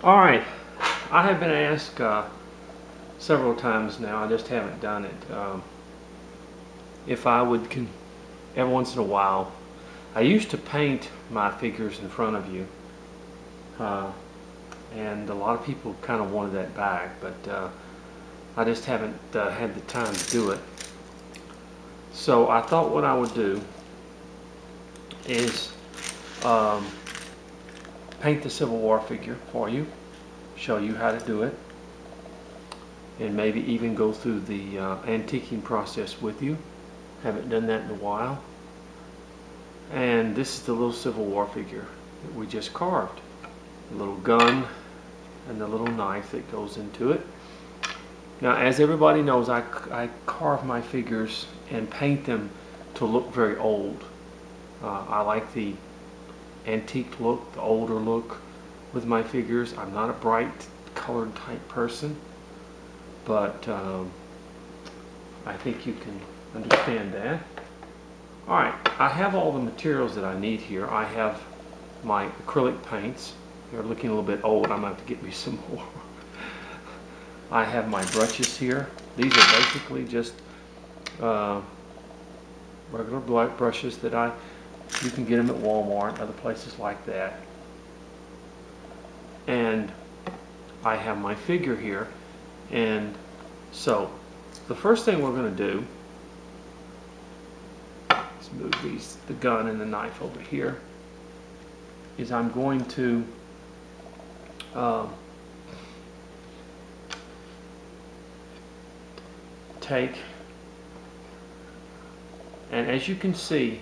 Alright, I have been asked several times now, I just haven't done it, if I would, every once in a while, I used to paint my figures in front of you, and a lot of people kind of wanted that back, but I just haven't had the time to do it. So I thought what I would do is paint the Civil War figure for you, show you how to do it, and maybe even go through the antiquing process with you. Haven't done that in a while. And this is the little Civil War figure that we just carved. The little gun and the little knife that goes into it. Now, as everybody knows, I carve my figures and paint them to look very old. I like the antique look, the older look with my figures. I'm not a bright colored type person, but I think you can understand that. Alright, I have all the materials that I need here. I have my acrylic paints. They're looking a little bit old. I'm going to have to get me some more. I have my brushes here. These are basically just regular black brushes that you can get them at Walmart, other places like that. And I have my figure here. And so the first thing we're going to do, let's move the gun and the knife over here, is I'm going to take, and as you can see,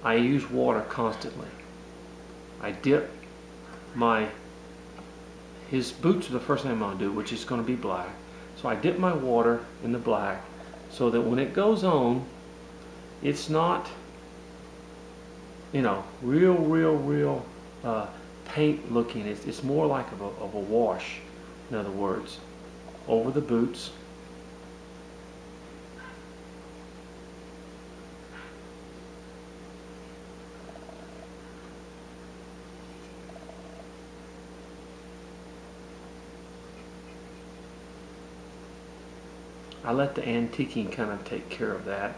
I use water constantly. I dip his boots are the first thing I'm going to do, which is going to be black. So I dip my water in the black so that when it goes on, it's not, you know, real paint looking. It's more like of a wash, in other words, over the boots. I let the antiquing kind of take care of that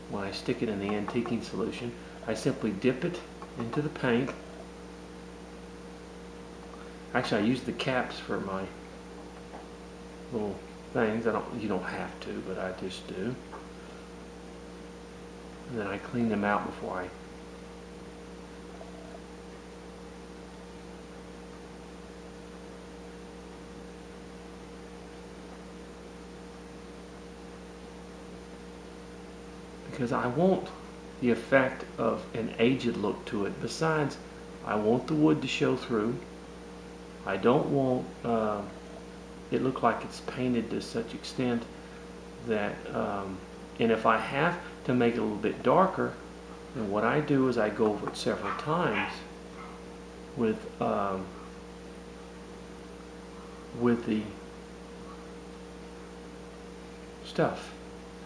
when I stick it in the antiquing solution. I simply dip it into the paint. Actually, I use the caps for my little things. You don't have to, but I just do. And then I clean them out before I because I want the effect of an aged look to it. Besides, I want the wood to show through. I don't want it look like it's painted to such extent that, and if I have to make it a little bit darker, then what I do is I go over it several times with the stuff.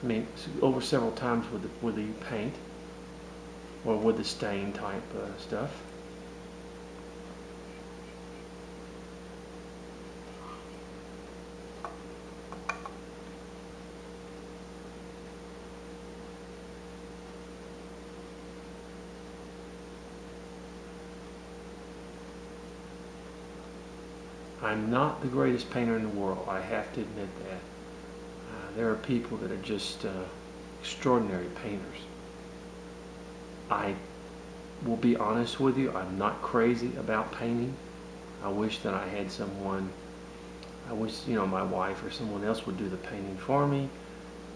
I mean, over several times with the paint or with the stain type stuff. I'm not the greatest painter in the world. I have to admit that. There are people that are just extraordinary painters. I will be honest with you, I'm not crazy about painting. I wish that I had someone, I wish, you know, my wife or someone else would do the painting for me,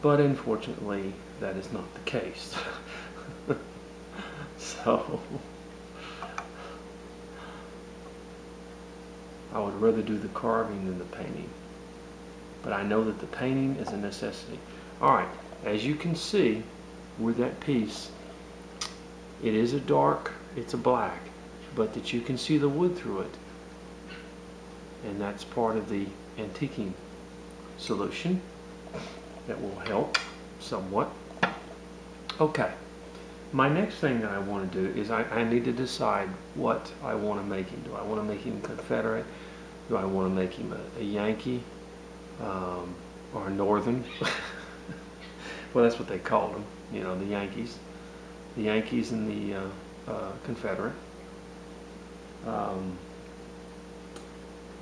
but unfortunately that is not the case. So I would rather do the carving than the painting. But I know that the painting is a necessity. Alright, as you can see with that piece, it is a dark, it's a black, but that you can see the wood through it. And that's part of the antiquing solution that will help somewhat. Okay, My next thing that I want to do is I need to decide what I want to make him. Do I want to make him Confederate? Do I want to make him a Yankee or a Northern? Well, that's what they called them, you know, the Yankees. The Yankees and the Confederate.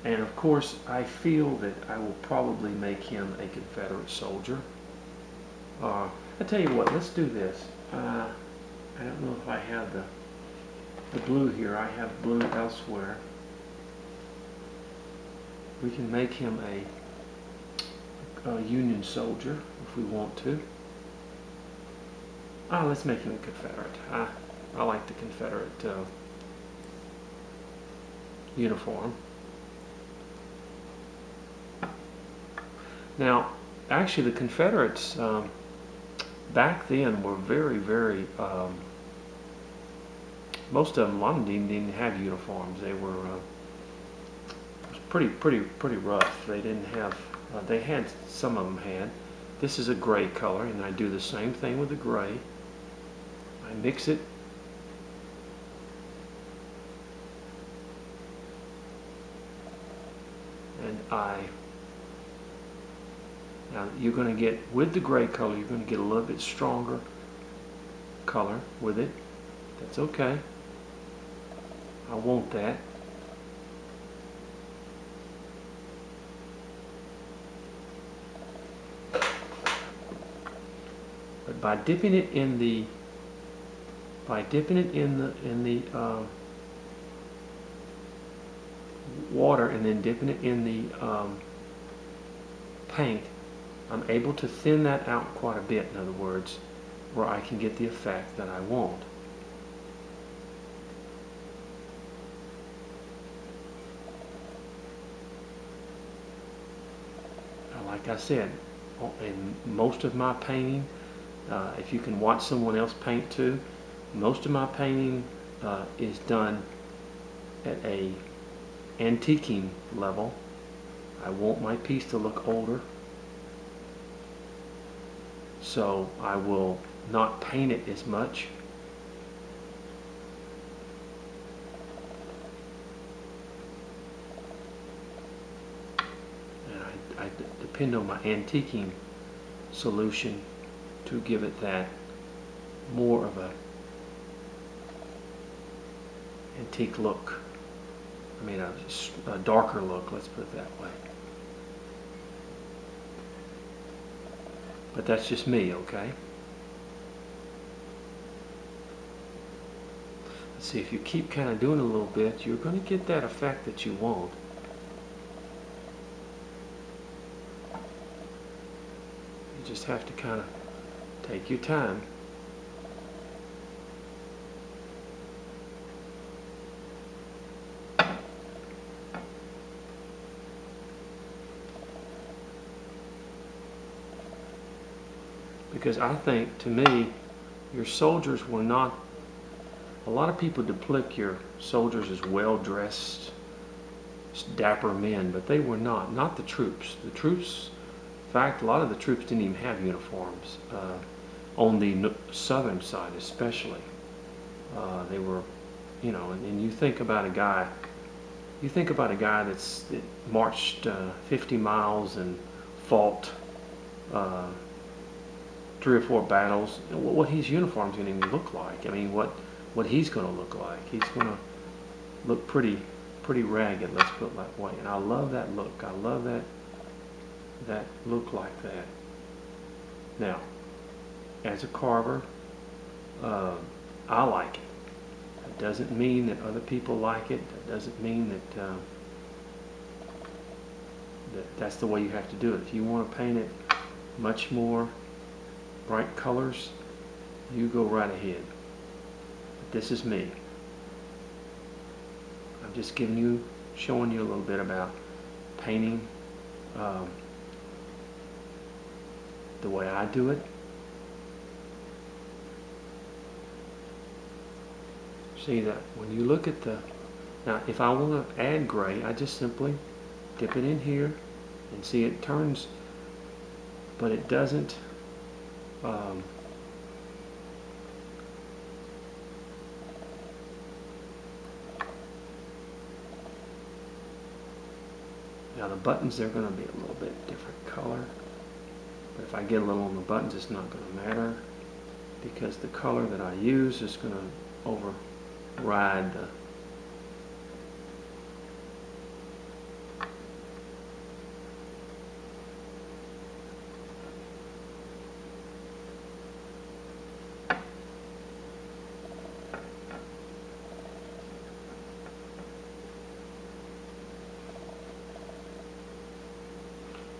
And of course, I feel that I will probably make him a Confederate soldier. I tell you what, let's do this. I don't know if I have the blue here. I have blue elsewhere. We can make him a Union soldier if we want to. Let's make him a Confederate. I like the Confederate uniform. Now, actually, the Confederates back then were very, very. Most of them, a lot of them didn't have uniforms. They were pretty rough. They didn't have. They had, some of them had. This is a gray color, and I do the same thing with the gray. I mix it. And now you're going to get, with the gray color, you're going to get a little bit stronger color with it. That's okay. I want that. But by dipping it in the water and then dipping it in the paint, I'm able to thin that out quite a bit, in other words, where I can get the effect that I want. Like I said, in most of my painting, if you can watch someone else paint too, most of my painting is done at a antiquing level. I want my piece to look older, so I will not paint it as much. And I depend on my antiquing solution to give it that more of a antique look. I mean a darker look, let's put it that way. But that's just me, okay? Let's see, if you keep kind of doing a little bit, you're going to get that effect that you want. You just have to kind of take your time. Because I think, to me, your soldiers were not, a lot of people depict your soldiers as well-dressed, dapper men, but they were not the troops. The troops, in fact, a lot of the troops didn't even have uniforms, on the southern side especially. They were, you know, and you think about a guy, that marched 50 miles and fought 3 or 4 battles, what his uniform's going to look like. I mean, what he's going to look like. He's going to look pretty ragged, let's put it that way. And I love that look. I love that look like that. Now, as a carver, I like it. It doesn't mean that other people like it. That doesn't mean that that's the way you have to do it. If you want to paint it much more bright colors, you go right ahead. But this is me. I'm just showing you a little bit about painting the way I do it. See that when you look at now if I want to add gray, I just simply dip it in here and see it turns, but it doesn't Now the buttons, they're going to be a little bit different color. But if I get a little on the buttons, it's not going to matter, because the color that I use is going to override the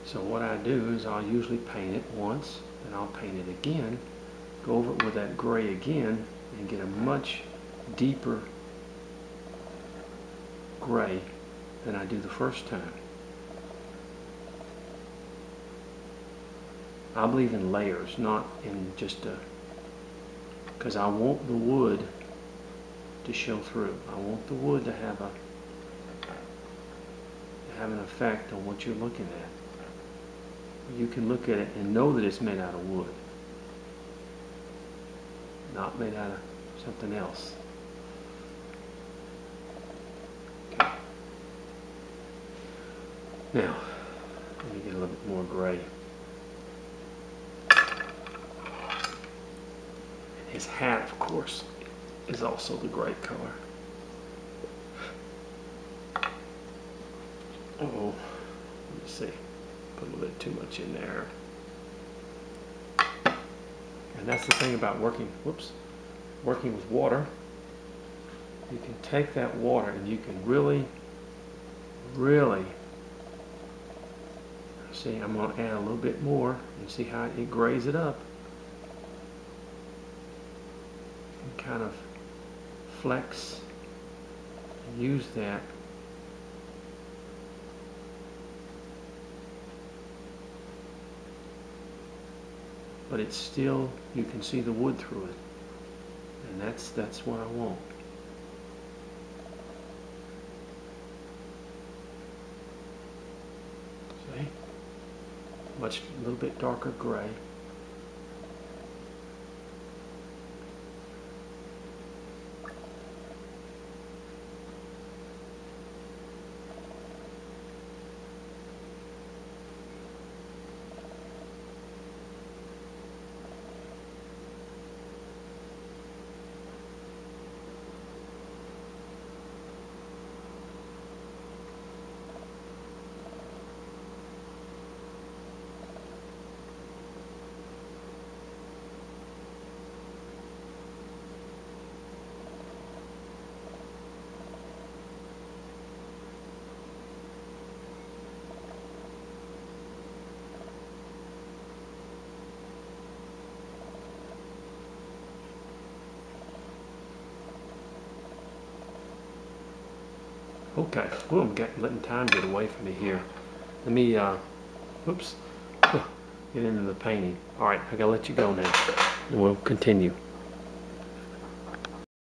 So what I do is I'll usually paint it once, and I'll paint it again, go over it with that gray again, and get a much deeper gray than I do the first time. I believe in layers, not in just a, because I want the wood to show through. I want the wood to have an effect on what you're looking at. You can look at it and know that it's made out of wood, not made out of something else. Okay. Now, let me get a little bit more gray. His hat, of course, is also the gray color. Oh, let me see. Put a little bit too much in there. And that's the thing about working with water. You can take that water and you can really, see, I'm going to add a little bit more and see how it grays it up. And kind of flex and use that. But it's still, you can see the wood through it, and that's what I want. See, a little bit darker gray. Okay, well, I'm letting time get away from me here. Let me, get into the painting. All right, I gotta let you go now, and we'll continue.